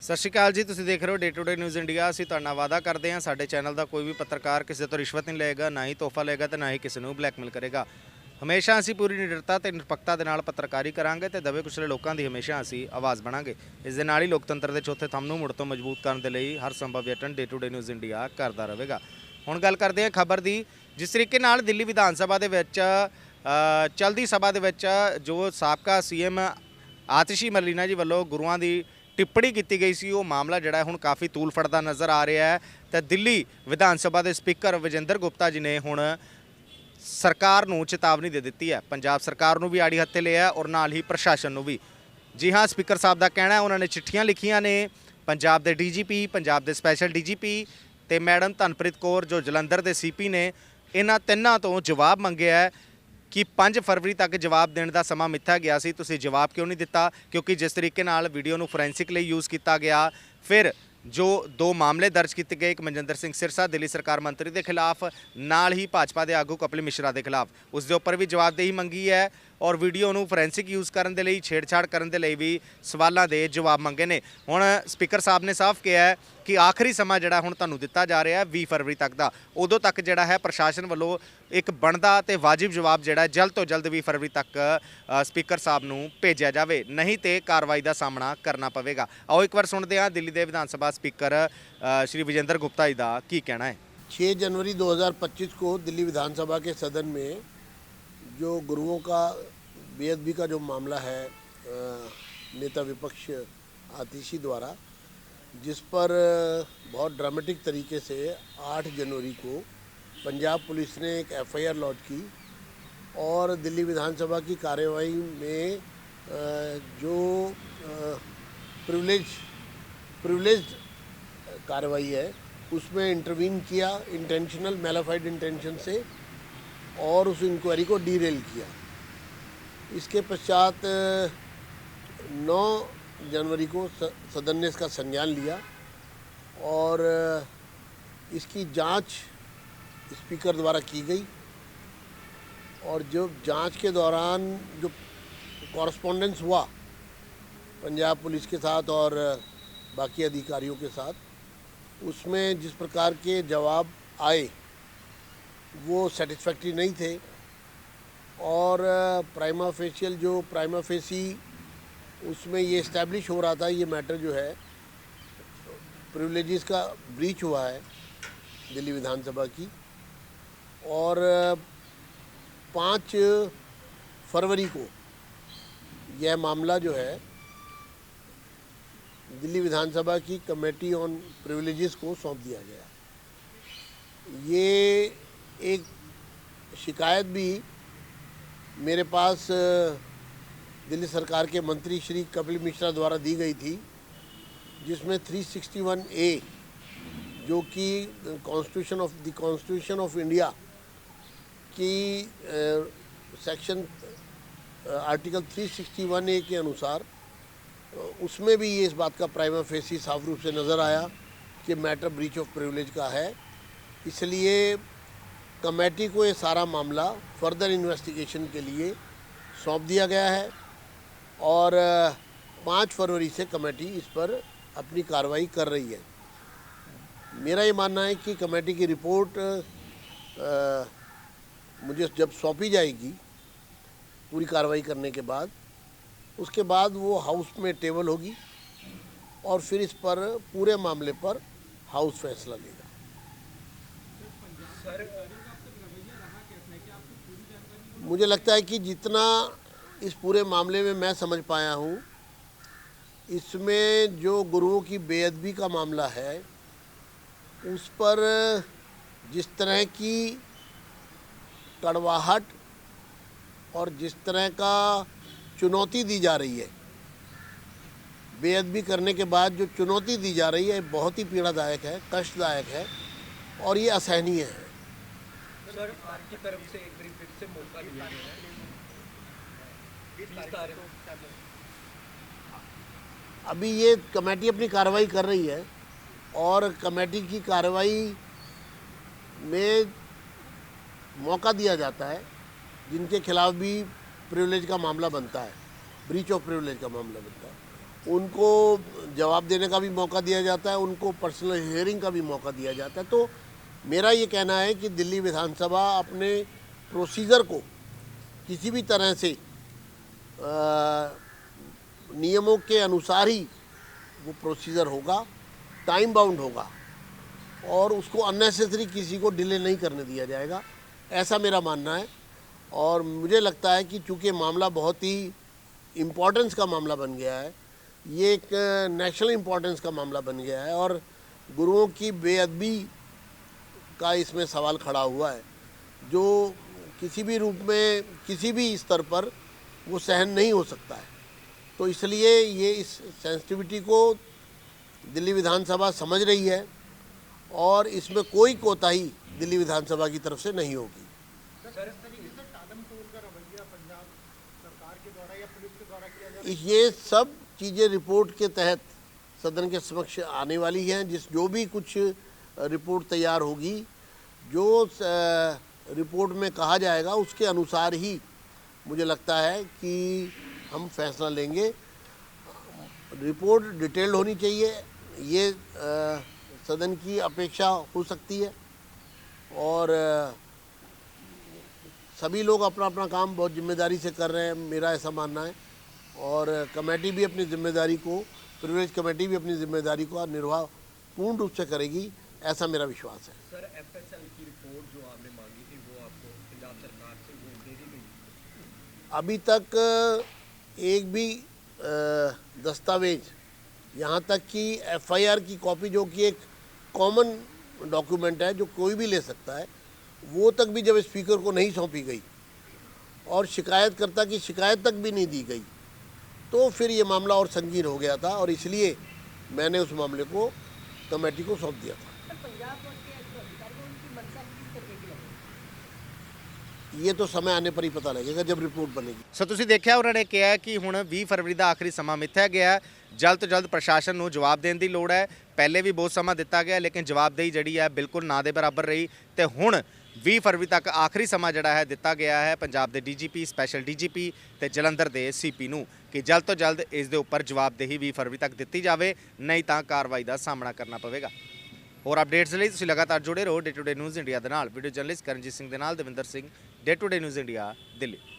सत श्री अकाल जी, तुसीं देख रहे हो day to day news India. असीं तुहाडे नाल वादा करते हैं साडे चैनल का कोई भी पत्रकार किसी तो रिश्वत नहीं लेगा, ना ही तोहफा लेगा तो ना ही किसी को ब्लैकमेल करेगा। हमेशा असीं पूरी निडरता ते निरपक्ता दे नाल पत्रकारी करांगे ते दबे कुचले लोकां दी हमेशा असीं आवाज़ बनांगे। इस दे नाल ही लोकतंत्र दे चौथे थंब नूं मुड़ तो मजबूत करन दे लई हर संभव यतन day to day news India करदा रहेगा। हुण गल करदे हां खबर दी। जिस तरीके नाल दिल्ली विधान सभा दे विच चलदी सभा दे विच जो साबका सीएम आतिशी मरलीना जी वालों गुरुआं दी टिप्पणी की गई सी, वो मामला जिहड़ा हुण काफ़ी तूल फड़दा नज़र आ रहा है। तो दिल्ली विधान सभा के स्पीकर विजेंद्र गुप्ता जी ने हुण सरकार नूं चेतावनी दे दी है। पंजाब सरकार नूं भी आड़ी हत्थे लिया और नाल ही प्रशासन नूं भी। जी हाँ, स्पीकर साहब का कहना है उन्होंने चिट्ठियां लिखियां ने पंजाब के DGP, पंजाब के स्पैशल DGP ते मैडम धनप्रीत कौर जो जलंधर के CP ने, इन्हां तिन्हां तो जवाब मंगे है कि 5 फरवरी तक जवाब देने का समा मिथ्या गया सी, तुसीं जवाब क्यों नहीं दिता? क्योंकि जिस तरीके नाल वीडियो नूं फोरेंसिक लई यूज़ किया गया, फिर जो 2 मामले दर्ज किए गए, एक मनजिंदर सिंह सिरसा दिल्ली सरकार मंत्री के खिलाफ, नाल ही भाजपा के आगू कपिल मिश्रा के खिलाफ, उसके उपर भी जवाबदेही मंगी है और वीडियो नूं फोरेंसिक यूज़ करने के लिए छेड़छाड़ करने के लिए भी सवालों के जवाब मंगे ने। हुण स्पीकर साहब ने साफ कहा है कि आखिरी समा जिहड़ा हुण तुहानूं दिता जा रहा है 20 फरवरी तक का, उदों तक जिहड़ा है प्रशासन वालों एक बनदा ते वाजिब जवाब जिहड़ा जल्द तो जल्द 20 फरवरी तक स्पीकर साहब नूं भेजिया जावे, नहीं तो कार्रवाई का सामना करना पवेगा। आओ एक बार सुनते हैं दिल्ली के विधान सभा स्पीकर श्री विजेंद्र गुप्ता जी का की कहना है। 6 जनवरी 2025 को दिल्ली विधानसभा के सदन में जो गुरुओं का बेअदबी का जो मामला है नेता विपक्ष आतिशी द्वारा, जिस पर बहुत ड्रामेटिक तरीके से 8 जनवरी को पंजाब पुलिस ने एक FIR लॉन्च की और दिल्ली विधानसभा की कार्यवाही में जो प्रिविलेज्ड कार्रवाई है उसमें इंटरवीन किया इंटेंशनल मैलाफाइड इंटेंशन से और उस इंक्वायरी को डीरेल किया। इसके पश्चात 9 जनवरी को सदन ने इसका संज्ञान लिया और इसकी जांच स्पीकर द्वारा की गई और जो जांच के दौरान जो कॉरस्पॉन्डेंस हुआ पंजाब पुलिस के साथ और बाकी अधिकारियों के साथ, उसमें जिस प्रकार के जवाब आए वो सेटिस्फैक्ट्री नहीं थे और प्राइमा फेसी उसमें ये इस्टेब्लिश हो रहा था, ये मैटर जो है प्रिविलेजेस का ब्रीच हुआ है दिल्ली विधानसभा की। और 5 फरवरी को यह मामला जो है दिल्ली विधानसभा की कमेटी ऑन प्रिविलेजेस को सौंप दिया गया। ये एक शिकायत भी मेरे पास दिल्ली सरकार के मंत्री श्री कपिल मिश्रा द्वारा दी गई थी, जिसमें 361A जो कि कॉन्स्टिट्यूशन ऑफ इंडिया की सेक्शन आर्टिकल 361A के अनुसार उसमें भी ये इस बात का प्राइमा फेसी साफ रूप से नज़र आया कि मैटर ब्रीच ऑफ प्रिविलेज का है। इसलिए कमेटी को ये सारा मामला फर्दर इन्वेस्टिगेशन के लिए सौंप दिया गया है और 5 फरवरी से कमेटी इस पर अपनी कार्रवाई कर रही है। मेरा ये मानना है कि कमेटी की रिपोर्ट मुझे जब सौंपी जाएगी पूरी कार्रवाई करने के बाद, उसके बाद वो हाउस में टेबल होगी और फिर इस पर पूरे मामले पर हाउस फैसला लेगा। मुझे लगता है कि जितना इस पूरे मामले में मैं समझ पाया हूँ, इसमें जो गुरुओं की बेअदबी का मामला है उस पर जिस तरह की कड़वाहट और जिस तरह का चुनौती दी जा रही है, बेअदबी करने के बाद जो चुनौती दी जा रही है बहुत ही पीड़ादायक है, कष्टदायक है और ये असहनीय है। सर, आपकी तरफ से एक बार फिर से मौका दिया गया है। अभी ये कमेटी अपनी कार्रवाई कर रही है और कमेटी की कार्रवाई में मौका दिया जाता है जिनके खिलाफ भी प्रिविलेज का मामला बनता है, ब्रीच ऑफ प्रिविलेज का मामला बनता है, उनको जवाब देने का भी मौका दिया जाता है, उनको पर्सनल हियरिंग का भी मौका दिया जाता है। तो मेरा ये कहना है कि दिल्ली विधानसभा अपने प्रोसीजर को किसी भी तरह से नियमों के अनुसार ही वो प्रोसीजर होगा, टाइम बाउंड होगा और उसको अननेसेसरी किसी को डिले नहीं करने दिया जाएगा, ऐसा मेरा मानना है। और मुझे लगता है कि चूँकि मामला बहुत ही इम्पोर्टेंस का मामला बन गया है, ये एक नेशनल इम्पोर्टेंस का मामला बन गया है और गुरुओं की बेअदबी का इसमें सवाल खड़ा हुआ है, जो किसी भी रूप में किसी भी स्तर पर वो सहन नहीं हो सकता है। तो इसलिए ये इस सेंसिटिविटी को दिल्ली विधानसभा समझ रही है और इसमें कोई कोताही दिल्ली विधानसभा की तरफ से नहीं होगी। ये सब चीज़ें रिपोर्ट के तहत सदन के समक्ष आने वाली हैं। जो भी कुछ रिपोर्ट तैयार होगी, जो रिपोर्ट में कहा जाएगा उसके अनुसार ही मुझे लगता है कि हम फैसला लेंगे। रिपोर्ट डिटेल्ड होनी चाहिए, ये सदन की अपेक्षा हो सकती है और सभी लोग अपना अपना काम बहुत जिम्मेदारी से कर रहे हैं, मेरा ऐसा मानना है। और कमेटी भी अपनी जिम्मेदारी को, प्रिविलेज कमेटी भी अपनी जिम्मेदारी को निर्वाह पूर्ण रूप से करेगी, ऐसा मेरा विश्वास है। सर, एफएसएल की रिपोर्ट जो आपने मांगी थी वो आपको पंजाब सरकार से वो दे दी गई? अभी तक एक भी दस्तावेज, यहाँ तक कि एफआईआर की कॉपी जो कि एक कॉमन डॉक्यूमेंट है जो कोई भी ले सकता है, वो तक भी जब स्पीकर को नहीं सौंपी गई और शिकायतकर्ता की शिकायत तक भी नहीं दी गई, तो फिर ये मामला और संगीन हो गया था और इसलिए मैंने उस मामले को कमेटी को सौंप दिया था। ये तो समय आने पर ही पता लगेगा जब रिपोर्ट बनेगी। ਸੋ ਤੁਸੀਂ ਦੇਖਿਆ ਉਹਨਾਂ ਨੇ ਕਿਹਾ ਕਿ ਹੁਣ 20 ਫਰਵਰੀ ਦਾ ਆਖਰੀ ਸਮਾਂ ਮਿੱਥਿਆ ਗਿਆ ਹੈ। ਜਲਦ ਤੋਂ ਜਲਦ ਪ੍ਰਸ਼ਾਸਨ ਨੂੰ ਜਵਾਬ ਦੇਣ ਦੀ ਲੋੜ ਹੈ। ਪਹਿਲੇ ਵੀ ਬਹੁਤ ਸਮਾਂ ਦਿੱਤਾ ਗਿਆ ਲੇਕਿਨ ਜਵਾਬਦੇਹੀ ਜਿਹੜੀ ਹੈ ਬਿਲਕੁਲ ਨਾ ਦੇ ਬਰਾਬਰ ਰਹੀ ਤੇ ਹੁਣ 20 ਫਰਵਰੀ ਤੱਕ ਆਖਰੀ ਸਮਾਂ ਜਿਹੜਾ ਹੈ ਦਿੱਤਾ ਗਿਆ ਹੈ ਪੰਜਾਬ ਦੇ ਡੀਜੀਪੀ, ਸਪੈਸ਼ਲ ਡੀਜੀਪੀ ਤੇ ਜਲੰਧਰ ਦੇ ਸੀਪੀ ਨੂੰ ਕਿ ਜਲਦ ਤੋਂ ਜਲਦ ਇਸ ਦੇ ਉੱਪਰ ਜਵਾਬਦੇਹੀ 20 ਫਰਵਰੀ ਤੱਕ ਦਿੱਤੀ ਜਾਵੇ, ਨਹੀਂ ਤਾਂ ਕਾਰਵਾਈ ਦਾ ਸਾਹਮਣਾ ਕਰਨਾ ਪਵੇਗਾ। ਹੋਰ ਅਪਡੇਟਸ ਲਈ ਤੁਸੀਂ ਲਗਾਤਾਰ ਜੁੜੇ ਰਹੋ day to day news India ਦੇ ਨਾਲ। ਵੀਡੀਓ ਜਰਨਲਿਸਟ ਕਰਨਜੀਤ ਸਿੰਘ ਦੇ ਨਾਲ Davinder Singh, day to day news India, Delhi.